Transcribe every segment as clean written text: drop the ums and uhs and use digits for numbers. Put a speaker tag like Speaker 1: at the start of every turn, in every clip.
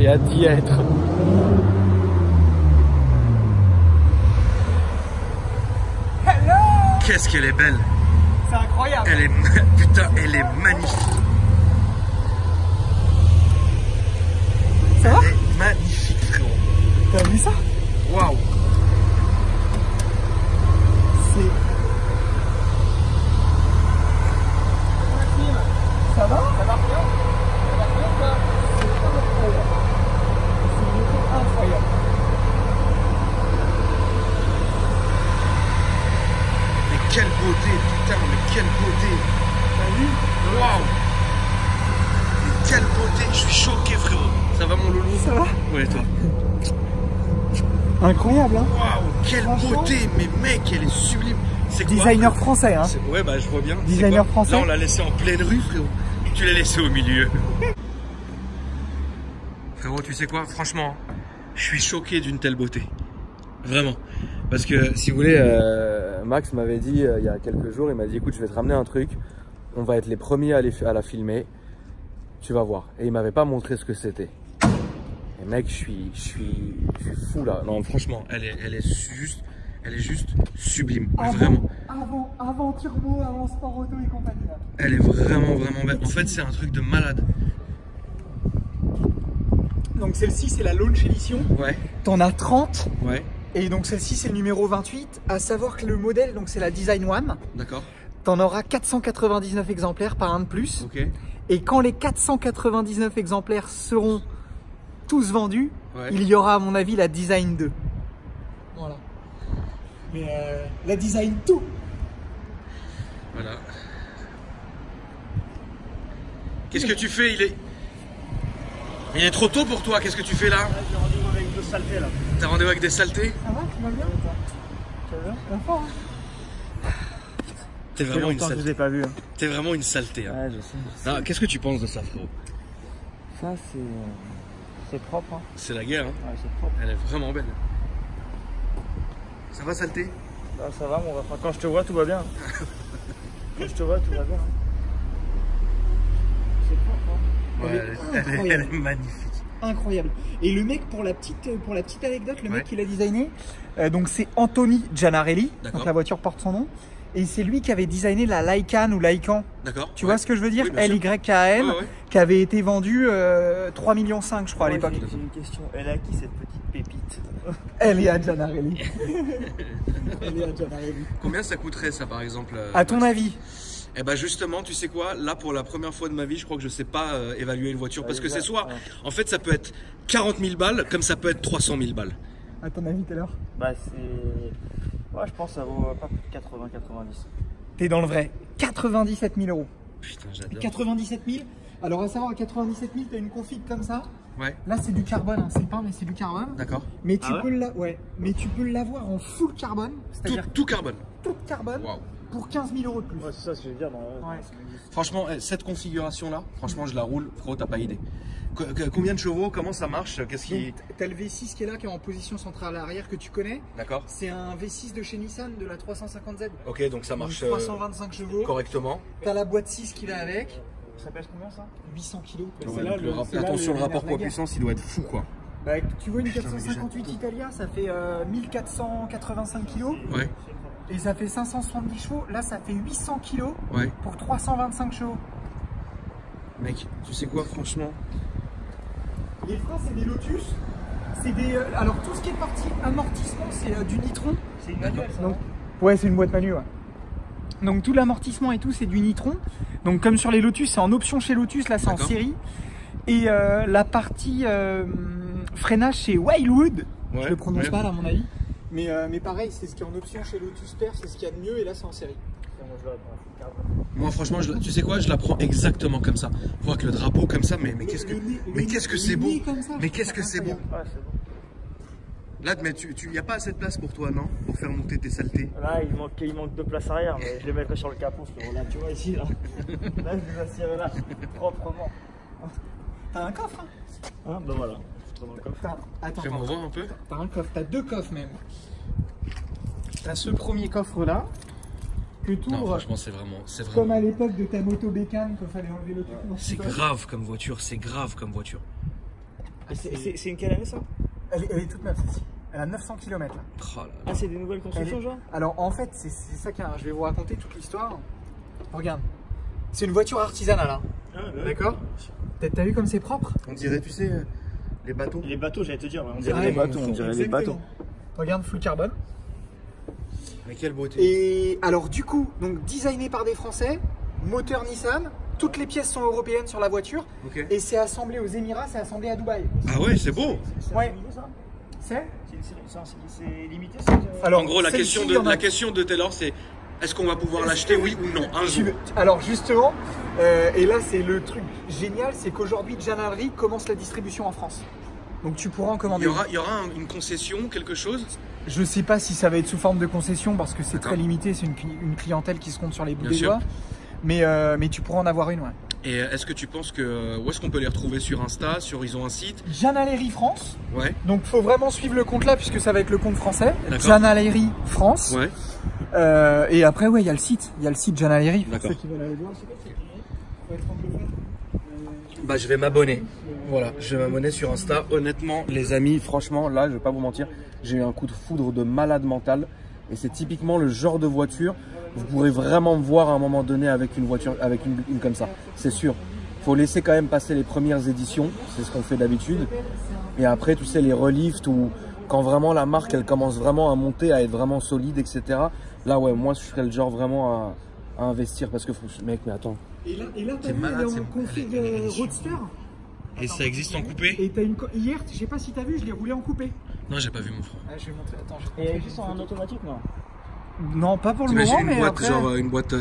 Speaker 1: J'ai hâte d'y être.
Speaker 2: Hello!
Speaker 1: Qu'est-ce qu'elle est belle!
Speaker 2: C'est incroyable!
Speaker 1: Elle est... Putain, elle est magnifique!
Speaker 2: Ça va?
Speaker 1: Elle est magnifique, frérot!
Speaker 2: T'as vu ça?
Speaker 1: Waouh!
Speaker 2: C'est... Ça va? Ça va bien? Ça va bien quoi? C'est incroyable.
Speaker 1: Mais quelle beauté, putain, mais quelle beauté!
Speaker 2: T'as vu?
Speaker 1: Waouh! Mais quelle beauté! Je suis choqué, frérot! Ça va, mon loulou?
Speaker 2: Ça va?
Speaker 1: Ouais, et toi?
Speaker 2: Incroyable, hein?
Speaker 1: Waouh! Quelle beauté! Mais mec, elle est sublime! C'est quoi?
Speaker 2: Designer français, hein?
Speaker 1: Ouais, bah je vois bien.
Speaker 2: Designer français.
Speaker 1: Là, on l'a laissé en pleine rue, frérot. Tu l'as laissé au milieu. Frérot, tu sais quoi? Franchement, je suis choqué d'une telle beauté. Vraiment. Parce que, si vous voulez, Max m'avait dit il y a quelques jours, il m'a dit écoute, je vais te ramener un truc. On va être les premiers à la filmer. Tu vas voir. Et il m'avait pas montré ce que c'était. Et mec, je suis fou là. Non, franchement, elle est juste sublime. Vraiment.
Speaker 2: Avant turbo, avant sport auto et compagnie. Là.
Speaker 1: Elle est vraiment belle. En fait, c'est un truc de malade.
Speaker 2: Donc celle-ci, c'est la Launch Edition.
Speaker 1: Ouais.
Speaker 2: T'en as 30.
Speaker 1: Ouais.
Speaker 2: Et donc celle-ci, c'est le numéro 28. À savoir que le modèle, donc c'est la Design One.
Speaker 1: D'accord.
Speaker 2: T'en auras 499 exemplaires, par un de plus.
Speaker 1: Ok.
Speaker 2: Et quand les 499 exemplaires seront tous vendus,
Speaker 1: Ouais.
Speaker 2: il y aura à mon avis la Design 2. Voilà. Mais la Design 2.
Speaker 1: Voilà. Qu'est-ce que tu fais? Il est trop tôt pour toi. Qu'est-ce que tu fais là?
Speaker 3: J'ai rendez-vous avec deux saletés là.
Speaker 1: T'as rendez-vous avec des saletés?
Speaker 2: Ça va, tu vas bien?
Speaker 3: Tu vas bien?
Speaker 2: Ça va fort, hein?
Speaker 1: T'es
Speaker 3: Ça fait
Speaker 1: vraiment une
Speaker 3: longtemps que je
Speaker 1: saleté.
Speaker 3: vous ai pas vu. Hein.
Speaker 1: T'es vraiment une saleté. Hein.
Speaker 3: Ouais, je sais.
Speaker 1: Non, qu'est-ce que tu penses de ça, frérot?
Speaker 3: Ça, c'est propre. Hein.
Speaker 1: C'est la guerre. Hein.
Speaker 3: Ouais, c'est propre.
Speaker 1: Elle est vraiment belle. Ça va, saleté?
Speaker 3: Bah, ça va, mon refrain. Quand je te vois, tout va bien. Quand je te vois, tout va bien. C'est propre. Hein.
Speaker 1: Ouais, elle est magnifique.
Speaker 2: Incroyable. Et le mec, pour la petite anecdote, le mec qui l'a designé, donc c'est Anthony Gianarelli, donc la voiture porte son nom, et c'est lui qui avait designé la Lycan ou Lycan.
Speaker 1: D'accord.
Speaker 2: Tu vois ce que je veux dire?
Speaker 1: Oui, bien sûr.
Speaker 2: LYKN, qui avait été vendue 3,5 millions je crois à l'époque.
Speaker 3: J'ai une question. Elle est à qui cette petite pépite?
Speaker 2: Elle est à Gianarelli. Elle est à Gianarelli.
Speaker 1: Combien ça coûterait ça, par exemple?
Speaker 2: À ton avis?
Speaker 1: Eh ben justement, tu sais quoi? Là, pour la première fois de ma vie, je crois que je sais pas évaluer une voiture. Parce que c'est soit, en fait, ça peut être 40 000 balles, comme ça peut être 300 000 balles.
Speaker 2: À ton avis, Taylor?
Speaker 3: Bah, c'est. Ouais, je pense que ça vaut pas plus de 80-90.
Speaker 2: T'es dans le vrai. 97 000 euros.
Speaker 1: Putain, j'adore. 97
Speaker 2: 000. Alors, à savoir, à 97 000, t'as une config comme ça.
Speaker 1: Ouais.
Speaker 2: Là, c'est du carbone, hein. C'est peint, mais c'est du carbone.
Speaker 1: D'accord.
Speaker 2: Mais tu peux l'avoir en full carbone. C'est-à-dire
Speaker 1: Tout carbone.
Speaker 2: tout carbone.
Speaker 1: Waouh.
Speaker 2: Pour 15 000 euros de plus.
Speaker 3: Ouais, c'est ça ce que je veux dire.
Speaker 1: Franchement, cette configuration-là, franchement, je la roule. Frérot, t'as pas idée. Combien de chevaux? Comment ça marche? Qu'est-ce qui...
Speaker 2: T'as le V6 qui est là, qui est en position centrale arrière, que tu connais.
Speaker 1: D'accord.
Speaker 2: C'est un V6 de chez Nissan, de la 350Z.
Speaker 1: Ok, donc ça marche
Speaker 2: 325 chevaux.
Speaker 1: correctement.
Speaker 2: T'as la boîte 6 qui va avec.
Speaker 3: Ça pèse combien ça?
Speaker 2: 800 kilos.
Speaker 1: Ouais, attention, le rapport poids-puissance, il doit être fou, quoi.
Speaker 2: Bah, tu vois une 458 Italia, ça fait 1485 kilos.
Speaker 1: Ouais.
Speaker 2: Et ça fait 570 chevaux. Là, ça fait 800 kilos pour 325 chevaux.
Speaker 1: Mec, tu sais quoi, franchement?
Speaker 2: Les freins, c'est des Lotus. C'est des. Alors, tout ce qui est partie amortissement, c'est du Nitron.
Speaker 3: C'est une manuelle ça?
Speaker 2: Donc, ouais, c'est une boîte manuelle. Ouais. Donc, tout l'amortissement et tout, c'est du Nitron. Donc, comme sur les Lotus, c'est en option chez Lotus. Là, c'est en série. Et la partie freinage, c'est Wildwood. Je le prononce pas, là, à mon avis. Mais pareil, c'est ce qui est en option chez Lotus Perf, c'est ce qu'il y a de mieux. Et là, c'est en série.
Speaker 1: Moi, franchement, tu sais quoi, je la prends exactement comme ça. Voir que le drapeau comme ça, mais qu'est-ce que c'est beau. Mais qu'est-ce que c'est beau.
Speaker 3: Ouais, c'est bon.
Speaker 1: Là, mais y a pas assez de place pour toi, non? Pour faire monter tes saletés.
Speaker 3: Là, il manque deux places arrière, mais je les mettrai sur le capot, frérot. Là, tu vois, ici, là. Là, je les assierai là, proprement.
Speaker 2: T'as un coffre,
Speaker 3: Hein, bah voilà. Dans le coffre.
Speaker 2: Attends,
Speaker 1: Fais-moi voir un peu.
Speaker 2: t'as un coffre, t'as deux coffres même. T'as ce premier coffre là, que tu
Speaker 1: Non,
Speaker 2: ouvres
Speaker 1: franchement, c'est vraiment.
Speaker 2: comme à l'époque de ta moto bécane qu'il fallait enlever le truc.
Speaker 1: C'est grave comme voiture, c'est grave comme voiture.
Speaker 3: C'est une quelle année ça?
Speaker 2: Elle est toute neuve, celle-ci. Elle a 900 km là.
Speaker 1: Oh là là.
Speaker 3: Ah, c'est des nouvelles constructions, genre?
Speaker 2: Alors en fait, c'est ça qui est. Je vais vous raconter toute l'histoire. Regarde. C'est une voiture artisanale, hein.
Speaker 3: Ah, bah,
Speaker 2: D'accord? T'as vu comme c'est propre?
Speaker 1: On dirait, tu sais, les bateaux.
Speaker 3: Les bateaux, j'allais te dire. On
Speaker 2: Ouais,
Speaker 3: dirait les bateaux, on dirait les bateaux.
Speaker 2: Regarde, full carbone.
Speaker 1: Mais quelle beauté.
Speaker 2: Et alors du coup, donc designé par des Français, moteur Nissan, toutes les pièces sont européennes sur la voiture.
Speaker 1: Ok.
Speaker 2: Et c'est assemblé aux Émirats, c'est assemblé à Dubaï.
Speaker 1: Ah ouais, c'est beau.
Speaker 2: Ouais.
Speaker 3: C'est
Speaker 2: C'est
Speaker 3: limité ça?
Speaker 2: Alors,
Speaker 1: En gros, la
Speaker 2: celle-ci,
Speaker 1: question
Speaker 2: il y en a-
Speaker 1: la question de Taylor, c'est est-ce qu'on va pouvoir l'acheter, oui ou non, un jour?
Speaker 2: Alors justement, et là c'est le truc génial, c'est qu'aujourd'hui Janallery commence la distribution en France. Donc tu pourras en
Speaker 1: Il
Speaker 2: commander.
Speaker 1: y aura une concession, quelque chose?
Speaker 2: Je sais pas si ça va être sous forme de concession parce que c'est
Speaker 1: D'accord.
Speaker 2: très limité, c'est une clientèle qui se compte sur les bouts
Speaker 1: Bien
Speaker 2: des
Speaker 1: sûr.
Speaker 2: doigts. Mais tu pourras en avoir une, ouais.
Speaker 1: Et est-ce que tu penses que où est-ce qu'on peut les retrouver sur Insta, ils ont un site?
Speaker 2: Janallery France.
Speaker 1: Ouais.
Speaker 2: Donc faut vraiment suivre le compte là puisque ça va être le compte français.
Speaker 1: D'accord.
Speaker 2: Janallery France.
Speaker 1: Ouais.
Speaker 2: Et après ouais, il y a le site Janallery.
Speaker 1: D'accord.
Speaker 2: Ceux qui veulent aller voir, faut être anglophone.
Speaker 1: Bah je vais m'abonner. Voilà, je vais m'abonner sur Insta. Honnêtement, les amis, franchement, là, je vais pas vous mentir, j'ai eu un coup de foudre de malade mental. Et c'est typiquement le genre de voiture, vous pourrez vraiment me voir à un moment donné avec une voiture, avec une comme ça. C'est sûr. Faut laisser quand même passer les premières éditions, c'est ce qu'on fait d'habitude. Et après, tu sais, les relifts ou quand vraiment la marque, elle commence vraiment à monter, à être vraiment solide, etc. Là, ouais, moi, je serais le genre vraiment à investir parce que, mec, mais attends.
Speaker 2: Et là t'as
Speaker 1: C'est
Speaker 2: vu,
Speaker 1: malade,
Speaker 2: elle est
Speaker 1: c'est
Speaker 2: en config Roadster.
Speaker 1: Et ça existe en coupé?
Speaker 2: Et t'as hier, je sais pas si t'as vu, je l'ai roulé en coupé.
Speaker 1: Non, j'ai pas vu mon frère.
Speaker 2: Ah, je vais montrer. Attends,
Speaker 3: Et elle est juste en automatique, non?
Speaker 2: Non, pas pour le
Speaker 1: T'imagines
Speaker 2: moment,
Speaker 1: une
Speaker 2: mais
Speaker 1: boîte,
Speaker 2: après.
Speaker 1: genre une boîte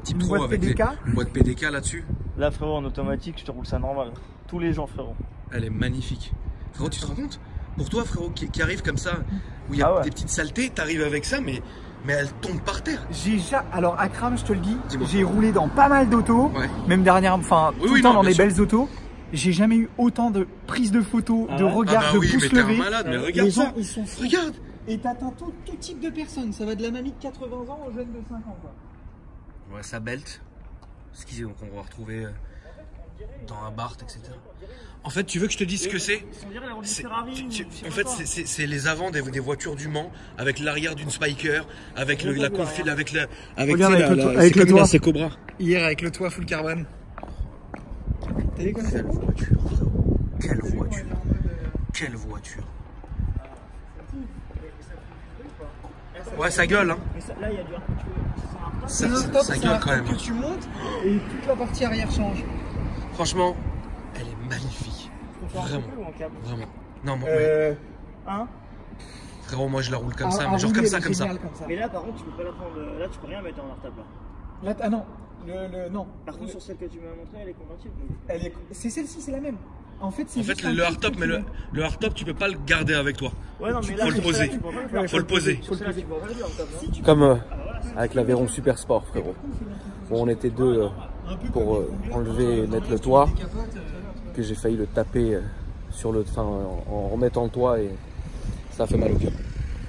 Speaker 1: type
Speaker 2: Une
Speaker 1: 3
Speaker 2: boîte
Speaker 1: avec
Speaker 2: PDK.
Speaker 1: une boîte PDK là-dessus?
Speaker 3: Là, frérot, en automatique, je te roule ça normal. Tous les jours, frérot.
Speaker 1: Elle est magnifique. Frérot, tu te rends compte? Pour toi, frérot, qui arrive comme ça, où il y a
Speaker 3: Ah ouais.
Speaker 1: des petites saletés, t'arrives avec ça, mais elle tombe par terre.
Speaker 2: Alors Akram, je te le dis,
Speaker 1: Dis-moi.
Speaker 2: j'ai roulé dans pas mal d'autos,
Speaker 1: Ouais.
Speaker 2: même dernièrement, enfin
Speaker 1: Oui,
Speaker 2: tout
Speaker 1: oui,
Speaker 2: le temps
Speaker 1: non,
Speaker 2: dans
Speaker 1: bien
Speaker 2: des
Speaker 1: sûr.
Speaker 2: belles autos. J'ai jamais eu autant de prises de photos,
Speaker 3: Ah
Speaker 2: de
Speaker 3: ouais.
Speaker 2: regards,
Speaker 1: Ah bah oui,
Speaker 2: de
Speaker 1: mais
Speaker 2: pouces
Speaker 1: t'es un
Speaker 2: levés.
Speaker 1: malade, mais
Speaker 2: Les
Speaker 1: regarde
Speaker 2: gens,
Speaker 1: ça.
Speaker 2: ils sont fous.
Speaker 1: Regarde.
Speaker 2: Et t'atteins tout type de personnes. Ça va de la mamie de 80 ans aux jeunes de 5 ans, quoi.
Speaker 1: Ouais, ça belt. Ce qu'on va retrouver dans un Bart, etc. En fait, tu veux que je te dise ce que c'est?
Speaker 3: On dirait la roue du
Speaker 1: C'est-
Speaker 3: Ferrari.
Speaker 1: En fait, c'est les avants des voitures du Mans, avec l'arrière d'une Spiker, avec la confile, avec la,
Speaker 2: Regarde,
Speaker 1: tu sais,
Speaker 2: avec le
Speaker 1: la-
Speaker 2: toit-
Speaker 1: c'est
Speaker 2: avec le
Speaker 1: comme
Speaker 2: toit.
Speaker 1: la Secobra.
Speaker 2: Hier avec le toit full carbone. T'as vu comme ça?
Speaker 1: Quelle voiture, frérot. Quelle voiture. Quelle voiture. Ouais, ça gueule, hein.
Speaker 3: Mais ça, là, il y a du
Speaker 1: Ça,
Speaker 2: un
Speaker 1: ça-
Speaker 2: top,
Speaker 1: ça
Speaker 2: c'est
Speaker 1: gueule
Speaker 2: un
Speaker 1: quand
Speaker 2: top
Speaker 1: même.
Speaker 2: que tu montes et toute la partie arrière change.
Speaker 1: Franchement, elle est magnifique. Vraiment.
Speaker 3: ou en câble?
Speaker 1: Vraiment. Non, moi,
Speaker 3: Hein?
Speaker 1: frérot, moi je la roule comme ça,
Speaker 2: à
Speaker 1: mais genre
Speaker 2: rouler,
Speaker 1: comme ça,
Speaker 2: elle est
Speaker 1: comme ça.
Speaker 2: géniale comme ça.
Speaker 3: Mais là, par contre, tu peux pas la prendre. Là, tu peux rien mettre en hard-table. Là.
Speaker 2: Là, ah non, non.
Speaker 3: Par contre, sur celle que tu m'as montrée, elle est convertible.
Speaker 2: C'est celle-ci, c'est la même. En fait, c'est
Speaker 1: En fait, le hardtop, mais le hardtop, tu peux pas le garder avec toi.
Speaker 3: Ouais, non, mais là,
Speaker 1: Faut le
Speaker 3: sur
Speaker 1: poser.
Speaker 3: celle-là, tu peux pas le faire.
Speaker 1: Faut le poser.
Speaker 3: Sur celle-là, tu peux pas le faire, hard-table, non?
Speaker 1: Comme avec l'Aveyron Super Sport, frérot. Bon, on était deux pour enlever et mettre le toit, que j'ai failli le taper sur le, en remettant le toit et ça a fait mal au cœur.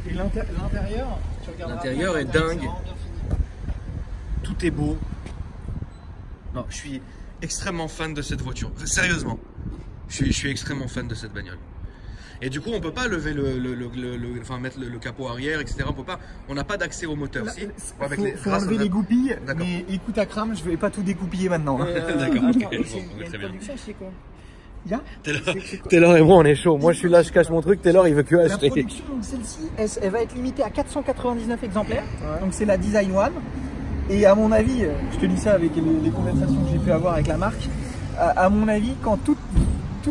Speaker 2: Et l'intérieur, tu regardes.
Speaker 1: L'intérieur est dingue. Tout est beau. Non, je suis extrêmement fan de cette voiture. Sérieusement, je suis extrêmement fan de cette bagnole. Et du coup, on peut pas lever enfin mettre le capot arrière, etc. On peut pas. On n'a pas d'accès au moteur.
Speaker 2: Là,
Speaker 1: Si.
Speaker 2: faut enlever les goupilles,
Speaker 1: D'accord.
Speaker 2: mais écoute à Kram, je vais pas tout découpiller maintenant. hein.
Speaker 1: D'accord, ok.
Speaker 3: Attends,
Speaker 1: Bon,
Speaker 3: il y a
Speaker 1: très
Speaker 3: une
Speaker 1: bien.
Speaker 3: production, c'est quoi?
Speaker 2: Il y a
Speaker 1: Taylor et moi, on est chaud. Moi, je suis là, je cache mon truc. Taylor, il veut que
Speaker 2: la
Speaker 1: acheter.
Speaker 2: production, donc celle-ci, elle va être limitée à 499 exemplaires. Donc c'est la Design One. Et à mon avis, je te dis ça avec les conversations que j'ai pu avoir avec la marque, à mon avis, quand toutes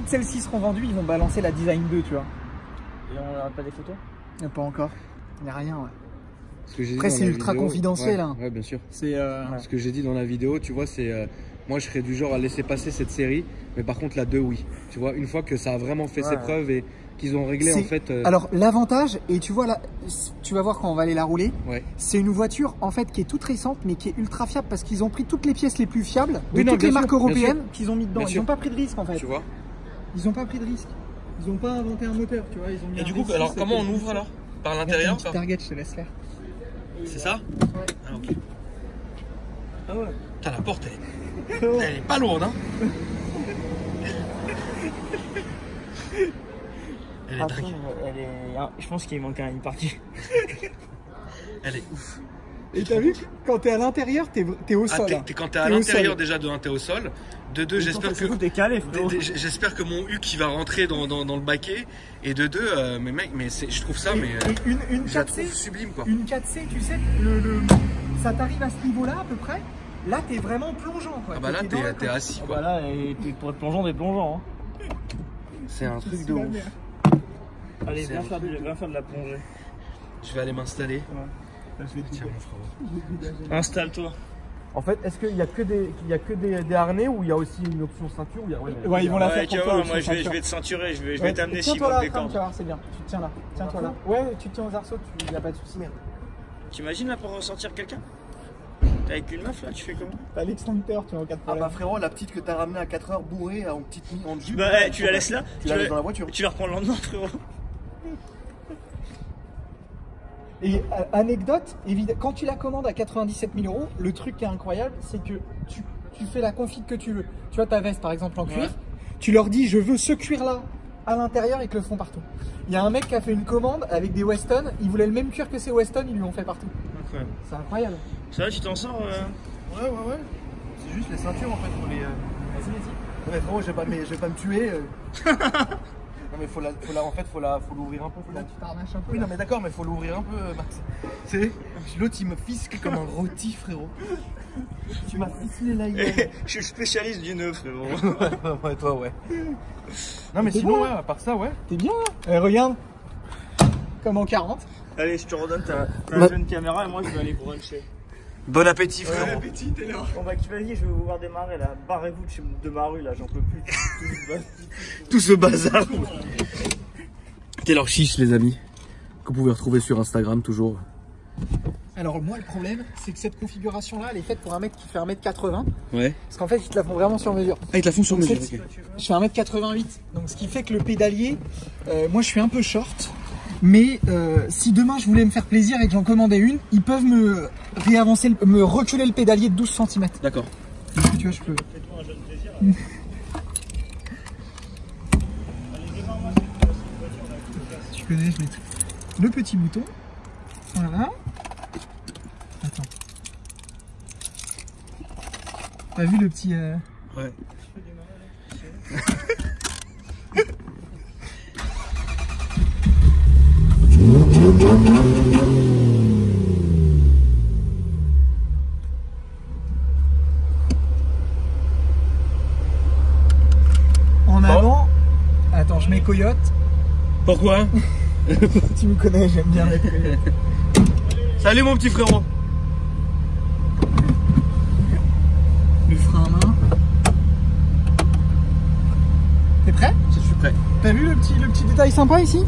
Speaker 2: celles-ci seront vendues, ils vont balancer la Design 2, tu vois.
Speaker 3: Et on n'a pas des photos?
Speaker 2: Pas encore. Il n'y a rien, ouais.
Speaker 1: Ce que j'ai dit
Speaker 2: Après,
Speaker 1: dans
Speaker 2: c'est
Speaker 1: la
Speaker 2: ultra
Speaker 1: vidéo-
Speaker 2: confidentiel,
Speaker 1: Ouais,
Speaker 2: hein.
Speaker 1: ouais, bien sûr.
Speaker 2: C'est
Speaker 1: Ce que j'ai dit dans la vidéo, tu vois, c'est moi, je serais du genre à laisser passer cette série, mais par contre, la 2, oui. Tu vois, une fois que ça a vraiment fait ses preuves et qu'ils ont réglé, en fait.
Speaker 2: Alors, l'avantage, et tu vois là, tu vas voir quand on va aller la rouler,
Speaker 1: Ouais.
Speaker 2: c'est une voiture en fait qui est toute récente, mais qui est ultra fiable parce qu'ils ont pris toutes les pièces les plus fiables de
Speaker 1: Oui, non,
Speaker 2: toutes
Speaker 1: bien
Speaker 2: les
Speaker 1: sûr,
Speaker 2: marques
Speaker 1: bien
Speaker 2: européennes
Speaker 1: sûr.
Speaker 2: qu'ils ont mis dedans.
Speaker 1: Bien
Speaker 2: Ils
Speaker 1: sûr.
Speaker 2: n'ont pas pris de risque en fait.
Speaker 1: Tu vois.
Speaker 2: Ils n'ont pas pris de risque. Ils n'ont pas inventé un moteur, tu vois. Ils ont mis
Speaker 1: Et
Speaker 2: un
Speaker 1: du coup,
Speaker 2: V6,
Speaker 1: alors, comment on
Speaker 2: c'était-
Speaker 1: ouvre alors? Par
Speaker 2: Regarde,
Speaker 1: l'intérieur,
Speaker 2: t'as une petite
Speaker 1: ça?
Speaker 2: target, je te laisse faire.
Speaker 1: C'est ça? Ah, ok.
Speaker 3: Ah ouais.
Speaker 1: Putain, la porte, elle est pas lourde, hein? Elle est
Speaker 3: Après,
Speaker 1: dingue.
Speaker 3: je pense qu'il manque une partie.
Speaker 1: Elle est ouf.
Speaker 2: Et t'as vu, quand t'es à l'intérieur, t'es au sol. Hein.
Speaker 1: Quand t'es à
Speaker 2: T'es au
Speaker 1: l'intérieur
Speaker 2: sol.
Speaker 1: déjà de 1, t'es au sol. De 2, j'espère que.
Speaker 3: T'es calé, frérot.
Speaker 1: J'espère que mon huc il va rentrer dans le baquet. Et de 2, mais mec, je trouve ça, mais
Speaker 2: Et une
Speaker 1: je la
Speaker 2: 4C,
Speaker 1: trouve sublime quoi.
Speaker 2: une 4C, tu sais, ça t'arrive à ce niveau-là à peu près. Là, t'es vraiment plongeant, quoi.
Speaker 1: Ah bah là,
Speaker 2: dans la
Speaker 1: t'es
Speaker 2: côte.
Speaker 1: assis
Speaker 3: Ah
Speaker 1: quoi.
Speaker 3: bah là, pour être plongeant, t'es plongeant. Hein.
Speaker 1: C'est un truc de
Speaker 2: C'est la
Speaker 1: ouf.
Speaker 2: merde.
Speaker 3: Allez, viens faire de la plongée.
Speaker 1: Je vais aller m'installer.
Speaker 2: Tiens,
Speaker 3: Installe-toi.
Speaker 1: En fait, est-ce qu'il y a que des harnais ou il y a aussi une option ceinture
Speaker 2: Ouais, ils vont la faire
Speaker 3: tu
Speaker 2: pour
Speaker 3: vois,
Speaker 2: toi.
Speaker 3: moi
Speaker 2: l'option
Speaker 3: je
Speaker 2: ceinture.
Speaker 3: vais te ceinturer, je vais
Speaker 2: Ouais,
Speaker 3: t'amener s'il
Speaker 2: tiens-toi
Speaker 3: manque
Speaker 2: là,
Speaker 3: des
Speaker 2: Fran,
Speaker 3: cordes.
Speaker 2: tu vas voir, c'est bien. Tu te tiens là. Tiens-toi là. Ouais, tu te tiens aux arceaux, il n'y a pas de souci.
Speaker 3: T'imagines là pour ressortir quelqu'un? T'es avec une meuf là, tu fais comment?
Speaker 2: T'as l'extincteur, tu vois, en cas de
Speaker 4: Ah
Speaker 2: problème.
Speaker 4: bah frérot, la petite que t'as ramenée à 4h bourrée en petite en jupe.
Speaker 3: Bah, tu la laisses là?
Speaker 4: Tu la laisses dans la voiture.
Speaker 3: Tu la reprends le lendemain, frérot.
Speaker 2: Et anecdote, quand tu la commandes à 97 000 €, le truc qui est incroyable, c'est que tu fais la config que tu veux. Tu vois ta veste par exemple en cuir,
Speaker 3: Ouais.
Speaker 2: tu leur dis je veux ce cuir là à l'intérieur et ils te le font partout. Il y a un mec qui a fait une commande avec des Weston, il voulait le même cuir que ces Weston, ils lui ont fait partout.
Speaker 3: Incroyable.
Speaker 2: C'est incroyable.
Speaker 3: Ça va, tu t'en sors
Speaker 4: Ouais. C'est juste les ceintures en fait pour les.
Speaker 2: Vas-y.
Speaker 4: Non mais frérot, je vais pas me tuer. Non mais faut l'ouvrir un peu.
Speaker 2: Là tu t'arnaches un peu.
Speaker 4: Oui
Speaker 2: là.
Speaker 4: non mais d'accord, mais faut l'ouvrir un peu, Max. Tu sais, l'autre il me fisque comme un rôti, frérot. Tu m'as ficelé la gueule.
Speaker 3: Je suis le spécialiste du nœud, frérot.
Speaker 4: Ouais, toi ouais. Non mais
Speaker 2: C'est
Speaker 4: sinon
Speaker 2: bon,
Speaker 4: ouais, à part ça ouais.
Speaker 2: T'es bien là. Regarde. Comme en 40.
Speaker 3: Allez, je te redonne ta jeune caméra et moi je vais aller bruncher.
Speaker 1: Bon appétit frérot.
Speaker 2: Petit, t'es là.
Speaker 3: Bon bah, qui va dire, je vais vous voir démarrer là. Barrez-vous de ma rue là, j'en peux plus.
Speaker 1: Tout ce bazar. Taylor Chiche les amis. Que vous pouvez retrouver sur Instagram toujours.
Speaker 2: Alors moi le problème, c'est que cette configuration là, elle est faite pour un mec qui fait 1m80.
Speaker 1: Ouais.
Speaker 2: Parce qu'en fait, ils te la font vraiment sur mesure.
Speaker 1: Ah ils te la font sur
Speaker 2: Donc,
Speaker 1: mesure.
Speaker 2: cette- Je fais 1m88, donc ce qui fait que le pédalier, moi je suis un peu short, mais si demain je voulais me faire plaisir et que j'en commandais une, ils peuvent me réavancer, me reculer le pédalier de 12 cm.
Speaker 1: D'accord.
Speaker 2: Tu vois, je peux.
Speaker 3: Fais-toi un jeune plaisir.
Speaker 2: Tu connais, je mets le petit bouton. Voilà. Attends. T'as vu le petit...
Speaker 1: Ouais.
Speaker 2: En avant. Attends, je mets coyote.
Speaker 1: Pourquoi?
Speaker 2: Tu me connais, j'aime bien mettre coyote.
Speaker 1: Salut mon petit frérot.
Speaker 2: Le frein à main. T'es prêt?
Speaker 1: Je suis prêt.
Speaker 2: T'as vu le petit détail sympa ici?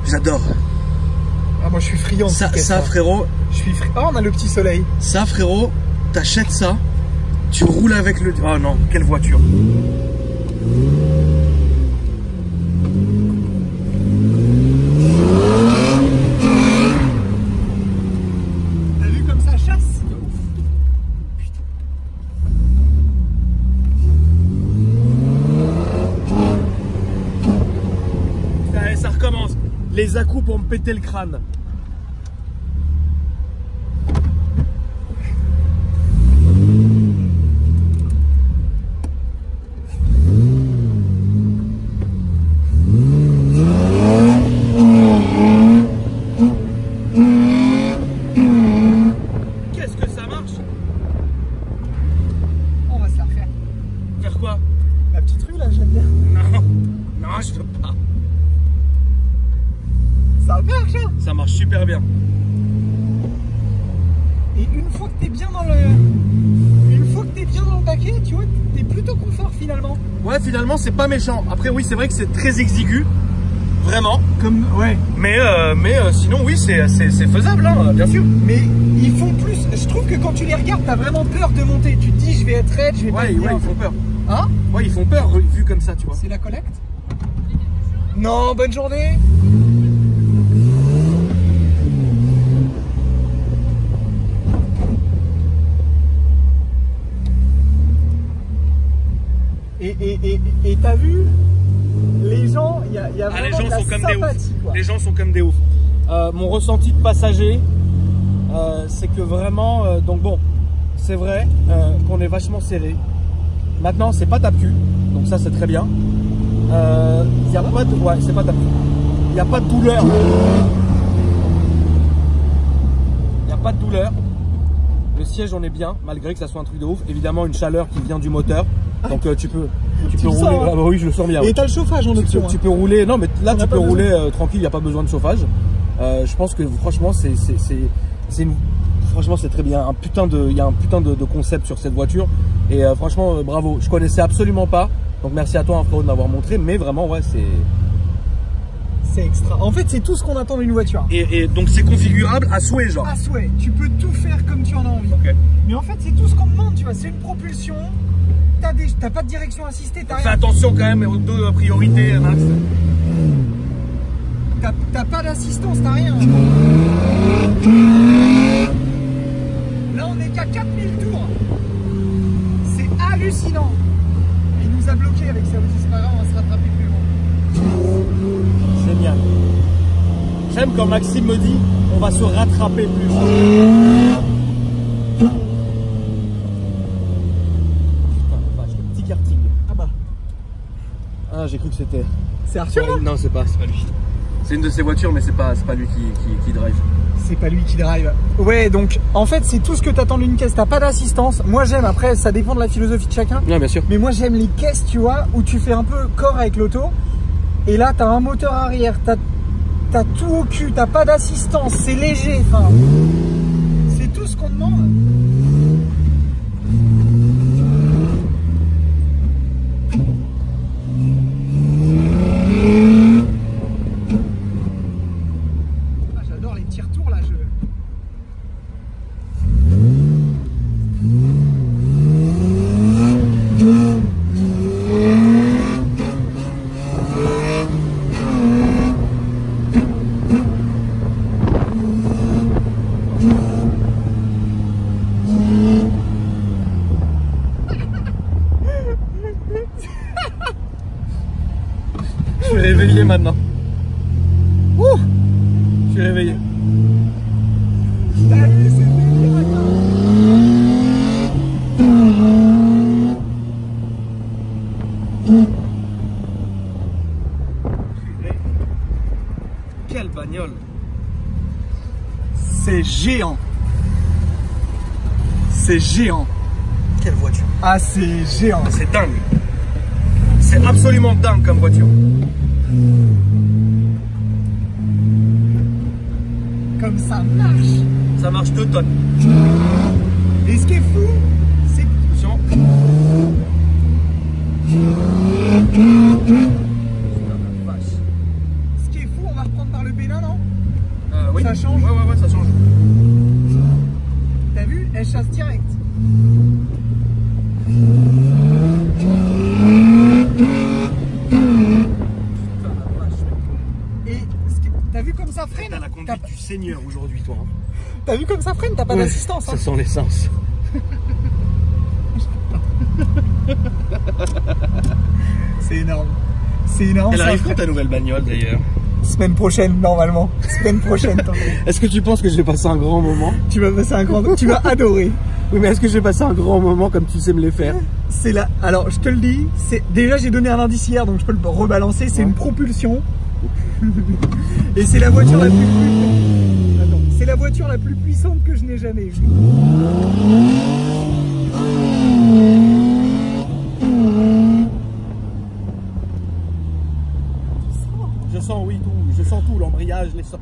Speaker 1: J'adore.
Speaker 2: Ah moi je suis friand de cette caisse,
Speaker 1: Ça
Speaker 2: hein.
Speaker 1: frérot,
Speaker 2: Je suis friand. Oh on a le petit soleil.
Speaker 1: ça frérot, t'achètes ça, tu roules avec le... Oh non, quelle voiture.
Speaker 2: T'as vu comme ça chasse?
Speaker 1: Allez, ça recommence. Les à-coups pour me péter le crâne. Qu'est-ce que ça marche?
Speaker 2: On va se la refaire.
Speaker 1: Faire quoi?
Speaker 2: La petite rue là, j'aime bien.
Speaker 1: Non, non, je peux pas.
Speaker 2: Ça marche hein.
Speaker 1: Ça marche super bien.
Speaker 2: Et une fois que t'es bien dans le... Une fois que t'es bien dans le baquet, tu vois, t'es plutôt confort finalement.
Speaker 1: Ouais, finalement, c'est pas méchant. Après, oui, c'est vrai que c'est très exigu. Vraiment.
Speaker 2: Comme... Ouais.
Speaker 1: Mais sinon, oui, c'est faisable, hein, bien sûr.
Speaker 2: Mais ils font plus... Je trouve que quand tu les regardes, t'as vraiment peur de monter. Tu te dis, je vais être raide, je vais pas
Speaker 1: Ouais,
Speaker 2: être bien.
Speaker 1: ils font peur.
Speaker 2: Hein?
Speaker 1: Ouais, ils font peur, vu comme ça, tu vois.
Speaker 2: C'est la collecte? Non, bonne journée. Et t'as vu, les gens, il y a vraiment
Speaker 1: les gens
Speaker 2: de la
Speaker 1: sont comme des
Speaker 2: sympathie,
Speaker 1: oufs.
Speaker 2: quoi.
Speaker 1: Les gens sont comme des oufs. Mon ressenti de passager, c'est que vraiment, donc bon, c'est vrai qu'on est vachement serré. Maintenant, c'est pas tape-cul, donc ça c'est très bien. Y a pas de, ouais, c'est pas tape-cul. Il n'y a pas de douleur. Il n'y a pas de douleur. Le siège, on est bien, malgré que ça soit un truc de ouf. Évidemment, une chaleur qui vient du moteur. Donc tu peux rouler.
Speaker 2: Sens, hein.
Speaker 1: Ah bah oui, je le sens bien.
Speaker 2: Et
Speaker 1: Ouais.
Speaker 2: t'as le chauffage en option.
Speaker 1: Tu peux rouler. Non, mais là,
Speaker 2: On
Speaker 1: tu
Speaker 2: a
Speaker 1: peux
Speaker 2: pas
Speaker 1: rouler tranquille. Il n'y a pas besoin de chauffage. Je pense que franchement, franchement, c'est très bien. Il y a un putain de concept sur cette voiture. Et franchement, bravo. Je connaissais absolument pas. Donc merci à toi, hein, frérot, de m'avoir montré. Mais vraiment, ouais, c'est.
Speaker 2: C'est extra. En fait, c'est tout ce qu'on attend d'une voiture.
Speaker 1: Et donc c'est configurable à souhait, genre.
Speaker 2: À souhait. Tu peux tout faire comme tu en as envie.
Speaker 1: Ok.
Speaker 2: Mais en fait, c'est tout ce qu'on demande, tu vois. C'est une propulsion. T'as pas de direction assistée, t'as
Speaker 1: Fais
Speaker 2: rien.
Speaker 1: attention quand même aux deux priorités, Max.
Speaker 2: T'as pas d'assistance, t'as rien. Là, on est qu'à 4000 tours. C'est hallucinant. Il nous a bloqué avec ça aussi, c'est pas grave, on va se rattraper plus loin.
Speaker 1: Génial. J'aime quand Maxime me dit on va se rattraper plus loin. Putain, la vache, le petit karting.
Speaker 2: Ah bah,
Speaker 1: Ah, j'ai cru que c'était.
Speaker 2: c'est Arthur là.
Speaker 1: Non, c'est pas lui. C'est une de ses voitures, mais c'est pas lui qui drive.
Speaker 2: C'est pas lui qui drive. Ouais, donc en fait, c'est tout ce que t'attends d'une caisse. T'as pas d'assistance. Moi, j'aime. Après, ça dépend de la philosophie de chacun.
Speaker 1: Non, bien sûr.
Speaker 2: Mais moi, j'aime les caisses, tu vois, où tu fais un peu corps avec l'auto. Et là, t'as un moteur arrière. T'as tout au cul. T'as pas d'assistance. C'est léger. Enfin, c'est tout ce qu'on demande. Ah, j'adore les petits retours là.
Speaker 1: Je suis réveillé maintenant. Ouh, je suis réveillé.
Speaker 2: T'as vu, c'est délire.
Speaker 1: Quelle bagnole.
Speaker 2: C'est géant. C'est géant.
Speaker 1: Quelle voiture.
Speaker 2: Ah, c'est géant.
Speaker 1: C'est dingue. C'est absolument dingue comme voiture.
Speaker 2: Comme ça marche.
Speaker 1: Ça marche 2 tonnes.
Speaker 2: Et ce qui est fou, c'est que
Speaker 1: Attention.
Speaker 2: ce qui est fou, on va reprendre par le Bénin, non?
Speaker 1: Oui.
Speaker 2: Ça change.
Speaker 1: Ouais, ça change.
Speaker 2: T'as vu? Elle chasse direct. Et t'as vu comme ça freine?
Speaker 1: T'as la conduite du Seigneur aujourd'hui, toi. Hein.
Speaker 2: T'as vu comme ça freine? T'as pas d'assistance.
Speaker 1: Ça sent l'essence.
Speaker 2: C'est énorme. C'est énorme.
Speaker 1: Elle
Speaker 2: ça,
Speaker 1: arrive quand
Speaker 2: frère.
Speaker 1: ta nouvelle bagnole d'ailleurs?
Speaker 2: Semaine prochaine, normalement. Semaine prochaine, t'entends.
Speaker 1: Est-ce que tu penses que je vais passer un grand moment?
Speaker 2: Tu vas passer un grand. Tu vas adorer.
Speaker 1: Oui, mais est-ce que je vais passer un grand moment comme tu sais me les faire?
Speaker 2: C'est là. Alors, je te le dis. C'est déjà j'ai donné un indice hier, donc je peux le rebalancer. C'est une propulsion. Et c'est la voiture la plus. Attends. C'est la voiture la plus puissante que je n'ai jamais vue.
Speaker 1: Je sens, oui, tout. Je sens tout, l'embrayage, l'essence.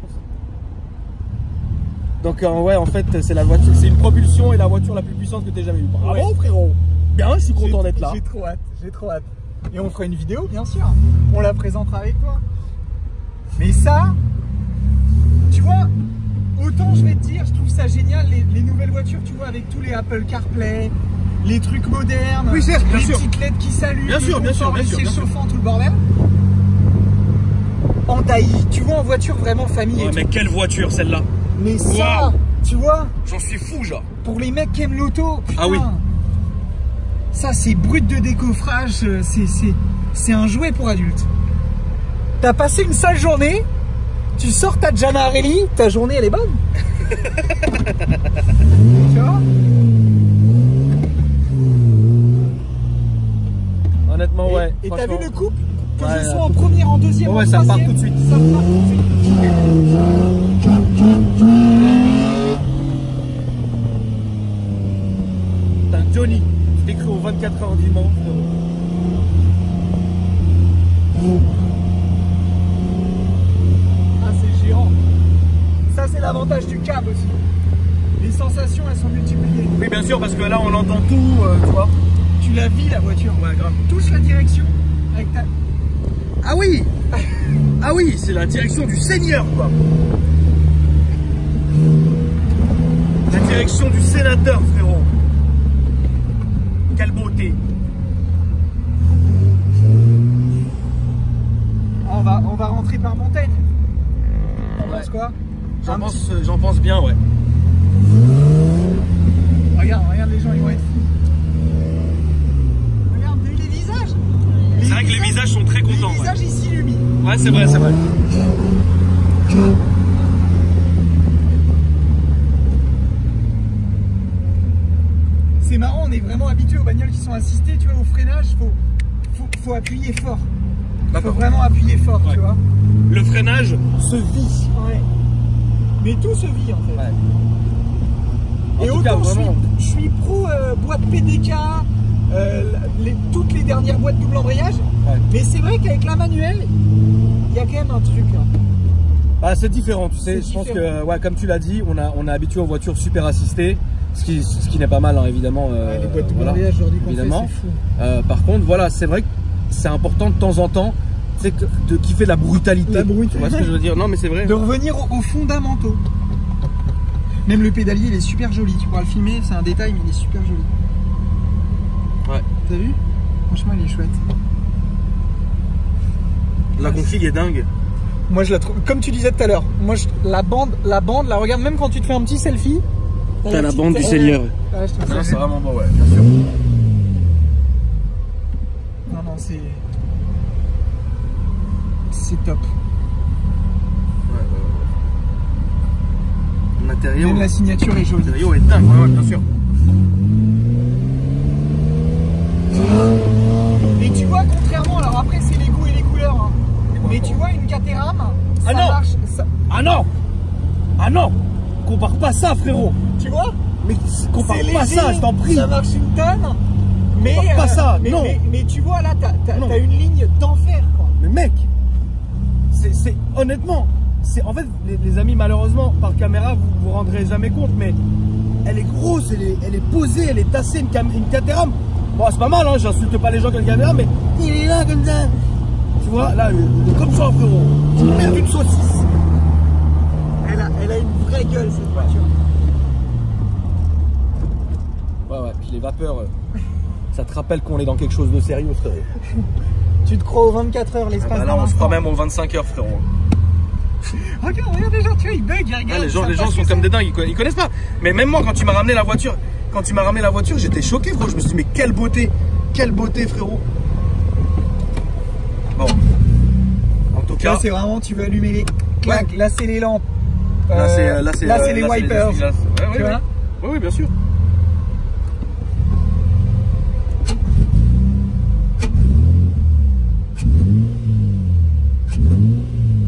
Speaker 1: Donc, ouais, en fait, c'est la voiture, c'est une propulsion et la voiture la plus puissante que tu aies jamais vue. Bravo,
Speaker 2: Ouais.
Speaker 1: frérot. Bien, je suis content d'être là.
Speaker 2: J'ai trop hâte. J'ai trop hâte. Et on fera une vidéo, bien sûr. On la présentera avec toi. Mais ça, tu vois, autant je vais te dire, je trouve ça génial, les nouvelles voitures, tu vois, avec tous les Apple CarPlay, les trucs modernes,
Speaker 1: Oui, certes, bien
Speaker 2: les
Speaker 1: sûr.
Speaker 2: petites LED qui s'allument,
Speaker 1: Bien sûr,
Speaker 2: les
Speaker 1: bien sûr,
Speaker 2: conforts,
Speaker 1: bien
Speaker 2: les
Speaker 1: sûr,
Speaker 2: sièges
Speaker 1: bien sûr.
Speaker 2: chauffants, tout le bordel. En taille, tu vois, en voiture vraiment famille et
Speaker 1: Ouais,
Speaker 2: tout.
Speaker 1: mais quelle voiture celle-là?
Speaker 2: Mais ça,
Speaker 1: Waouh.
Speaker 2: tu vois,
Speaker 1: J'en suis fou, genre.
Speaker 2: pour les mecs qui aiment l'auto, putain.
Speaker 1: Ah oui.
Speaker 2: Ça, c'est brut de décoffrage, c'est un jouet pour adultes. T'as passé une sale journée, tu sors ta Gianna Arelli, ta journée elle est bonne. Tu vois?
Speaker 1: Honnêtement, ouais.
Speaker 2: Et t'as vu
Speaker 1: franchement.
Speaker 2: le couple? Que
Speaker 1: Ouais,
Speaker 2: je sois en première, en deuxième,
Speaker 1: ouais,
Speaker 2: en
Speaker 1: ça part
Speaker 2: troisième,
Speaker 1: tout de suite.
Speaker 2: Ça part tout de suite.
Speaker 1: Putain, Johnny, je t'ai cru aux 24 heures du Mans.
Speaker 2: Ah, c'est géant. Ça, c'est l'avantage du cab aussi. Les sensations, elles sont multipliées.
Speaker 1: Oui, bien sûr, parce que là, on entend tout, tu vois.
Speaker 2: Tu la vis, la voiture.
Speaker 1: Ouais, grave.
Speaker 2: Touche la direction avec ta...
Speaker 1: Ah oui. Ah oui, c'est la direction du Seigneur, quoi. La direction du sénateur, frérot. Quelle beauté.
Speaker 2: On va rentrer par Montaigne. T'en penses quoi?
Speaker 1: J'en pense bien, ouais.
Speaker 2: Regarde les gens, ils vont être fous. Regarde les visages.
Speaker 1: C'est vrai que les visages sont très contents.
Speaker 2: Les visages, ils s'illuminent.
Speaker 1: Ouais, c'est vrai, c'est vrai.
Speaker 2: C'est marrant, on est vraiment habitué aux bagnoles qui sont assistées, tu vois, au freinage, faut appuyer fort. Faut vraiment appuyer fort,
Speaker 1: Ouais.
Speaker 2: tu vois.
Speaker 1: Le freinage se vit.
Speaker 2: Ouais. Mais tout se vit en fait.
Speaker 1: Ouais.
Speaker 2: Et
Speaker 1: En tout cas,
Speaker 2: autant
Speaker 1: vraiment.
Speaker 2: je suis pro boîte PDK, toutes les dernières boîtes double embrayage,
Speaker 1: Ouais.
Speaker 2: mais c'est vrai qu'avec la manuelle, il y a quand même un truc là.
Speaker 1: Bah, c'est différent, tu sais.
Speaker 2: C'est
Speaker 1: Je pense
Speaker 2: différent.
Speaker 1: que, ouais, comme tu l'as dit, on est habitué aux voitures super assistées, ce qui n'est pas mal, hein, évidemment.
Speaker 2: Les boîtes double
Speaker 1: voilà,
Speaker 2: embrayage aujourd'hui qu'on fait,
Speaker 1: évidemment.
Speaker 2: c'est fou.
Speaker 1: Par contre, voilà, c'est vrai que c'est important de temps en temps, tu sais, de kiffer la brutalité.
Speaker 2: La brutalité.
Speaker 1: Tu vois ce que je veux dire? Non, mais c'est vrai.
Speaker 2: De revenir aux fondamentaux. Même le pédalier, il est super joli. Tu pourras le filmer, c'est un détail, mais il est super joli.
Speaker 1: Ouais.
Speaker 2: T'as vu? Franchement, il est chouette.
Speaker 1: La config est dingue.
Speaker 2: Moi, je la trouve, comme tu disais tout à l'heure, moi, la bande, la regarde, même quand tu te fais un petit selfie.
Speaker 1: T'as la
Speaker 2: petite-
Speaker 1: bande du Seigneur.
Speaker 2: Ouais, je trouve ça
Speaker 1: Non, c'est
Speaker 2: génial.
Speaker 1: vraiment beau, ouais, bien sûr.
Speaker 2: Non, c'est top.
Speaker 1: L'intérieur.
Speaker 2: Même la signature est jolie.
Speaker 1: L'intérieur est dingue, ouais, bien sûr.
Speaker 2: Et tu vois, contrairement, alors après, c'est les goûts et les couleurs, hein. Mais tu vois, une Caterham, ça
Speaker 1: non.
Speaker 2: marche.
Speaker 1: Ah non! Ah non! Compare pas ça, frérot!
Speaker 2: Tu vois?
Speaker 1: Mais compare
Speaker 2: C'est
Speaker 1: pas
Speaker 2: léger,
Speaker 1: ça, je t'en prie!
Speaker 2: Ça marche une tonne. Mais
Speaker 1: Compare pas ça,
Speaker 2: mais,
Speaker 1: non.
Speaker 2: mais tu vois, là,
Speaker 1: Non.
Speaker 2: t'as une ligne d'enfer, quoi.
Speaker 1: Mais mec, c'est honnêtement, en fait les amis, malheureusement par caméra vous vous rendrez jamais compte, mais elle est grosse, elle est posée, elle est tassée, une Caterham. Bon, c'est pas mal, hein, j'insulte pas les gens qui ont une Caterham, mais il est là comme ça. Tu vois, là, il est comme ça, frérot. Tu perds une saucisse.
Speaker 2: Elle a une vraie gueule, cette voiture.
Speaker 1: Ouais, puis les vapeurs, ça te rappelle qu'on est dans quelque chose de sérieux, frérot.
Speaker 2: Tu te crois aux 24 heures, l'espace
Speaker 1: Là,
Speaker 2: d'un
Speaker 1: on se croit
Speaker 2: instant.
Speaker 1: même aux 25 heures, frérot.
Speaker 2: Regarde les gens, tu vois, ils bug, ils regardent.
Speaker 1: Ah, les gens
Speaker 2: ils savent
Speaker 1: sont
Speaker 2: pas
Speaker 1: comme
Speaker 2: ce
Speaker 1: des
Speaker 2: que
Speaker 1: dingues, ils connaissent pas. Mais même moi, quand tu m'as ramené la voiture, j'étais choqué, frérot. Je me suis dit, mais quelle beauté, frérot. Bon. En tout
Speaker 2: c'est. Là,
Speaker 1: cas,
Speaker 2: c'est vraiment, tu veux allumer les. Clac,
Speaker 1: Ouais.
Speaker 2: là, c'est les lampes.
Speaker 1: là, c'est
Speaker 2: les wipers.
Speaker 1: essuie-glaces.
Speaker 2: Tu vois?
Speaker 1: Oui, bien sûr.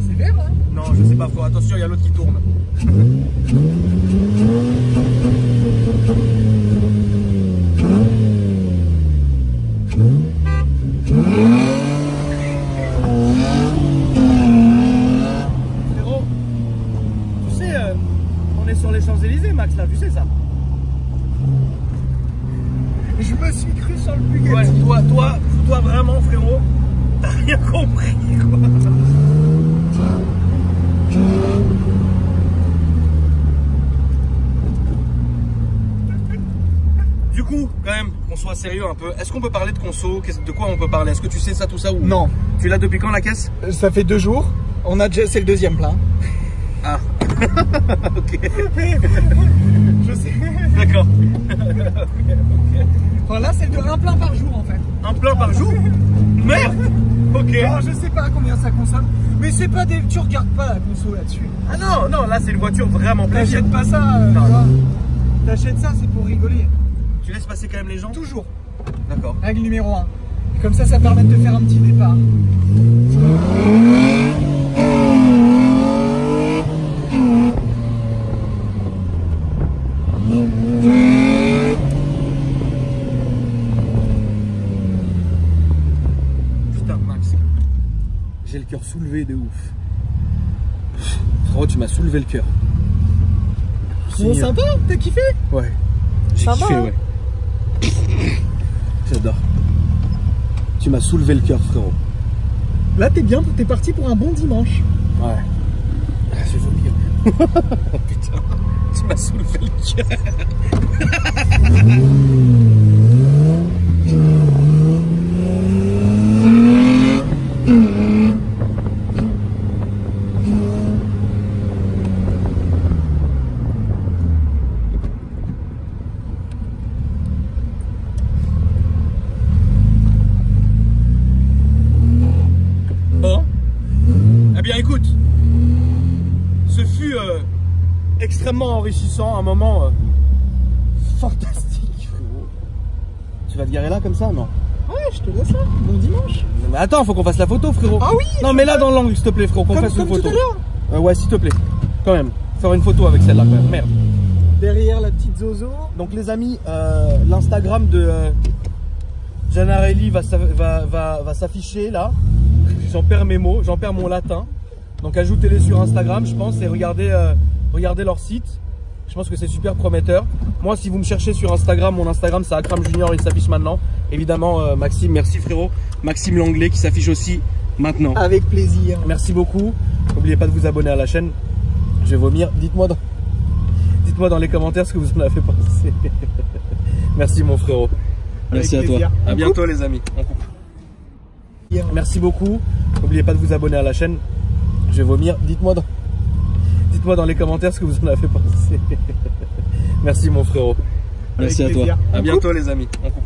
Speaker 2: C'est vert, hein?
Speaker 1: Non, je sais pas, frérot. Attention, il y a l'autre qui tourne. Frérot, tu sais, on est sur les Champs-Élysées, Max, là, tu sais ça.
Speaker 2: Je me suis cru sur le Bugatti.
Speaker 1: Ouais, toi vraiment, frérot, t'as rien compris, quoi. Du coup, quand même, qu'on soit sérieux un peu, est-ce qu'on peut parler de conso? De quoi on peut parler? Est-ce que tu sais ça, tout ça ou...
Speaker 2: Non,
Speaker 1: Tu l'as depuis quand, la caisse?
Speaker 2: ça fait 2 jours. C'est le deuxième plein.
Speaker 1: Ah. Ok.
Speaker 2: Je sais.
Speaker 1: D'accord.
Speaker 2: Enfin, là, c'est un plein responsable. Mais c'est pas des... Tu regardes pas la conso là-dessus.
Speaker 1: Ah non, non, là c'est une voiture vraiment plaisir.
Speaker 2: T'achètes pas ça,
Speaker 1: Non.
Speaker 2: tu vois. T'achètes ça, c'est pour rigoler.
Speaker 1: Tu laisses passer quand même les gens?
Speaker 2: Toujours.
Speaker 1: D'accord.
Speaker 2: Règle numéro 1. Et comme ça permet de te faire un petit départ.
Speaker 1: Putain, Max. J'ai le cœur soulevé de ouf. Frérot, tu m'as soulevé le cœur.
Speaker 2: Bon, sympa, t'as kiffé?
Speaker 1: Ouais. J'ai
Speaker 2: Sympa,
Speaker 1: kiffé,
Speaker 2: hein.
Speaker 1: ouais. J'adore. Tu m'as soulevé le cœur, frérot.
Speaker 2: Là, t'es parti pour un bon dimanche.
Speaker 1: Ouais. Ah, je vais vomir. Putain, tu m'as soulevé le cœur. Bon. Eh bien, écoute. Ce fut extrêmement enrichissant, un moment fantastique, frérot. Tu vas te garer là comme ça, non?
Speaker 2: Ouais, je te laisse là. Bon dimanche.
Speaker 1: Non, mais attends, faut qu'on fasse la photo, frérot.
Speaker 2: Ah oui.
Speaker 1: Non, mais là dans l'angle, s'il te plaît, frérot, qu'on fasse une
Speaker 2: Comme
Speaker 1: photo.
Speaker 2: tout à l'heure.
Speaker 1: Ouais, s'il te plaît, quand même. Faire une photo avec celle-là, quand même. Merde.
Speaker 2: Derrière la petite Zozo.
Speaker 1: Donc, les amis, l'Instagram de Gianarelli va s'afficher là. J'en perds mes mots, j'en perds mon latin. Donc, ajoutez-les sur Instagram, je pense, et regardez leur site. Je pense que c'est super prometteur. Moi, si vous me cherchez sur Instagram, mon Instagram, c'est Akram Junior, il s'affiche maintenant. Évidemment, Maxime, merci frérot. Maxime Langlais qui s'affiche aussi maintenant.
Speaker 2: Avec plaisir.
Speaker 1: Merci beaucoup. N'oubliez pas de vous abonner à la chaîne. Je vais vomir. Dites-moi dans les commentaires ce que vous en avez pensé. Merci mon frérot. Merci à toi. À bientôt les amis. On coupe. Merci beaucoup. N'oubliez pas de vous abonner à la chaîne. Je vais vomir. Dites-moi dans les commentaires ce que vous en avez pensé. Merci mon frérot. Merci à toi. À bientôt les amis. On coupe.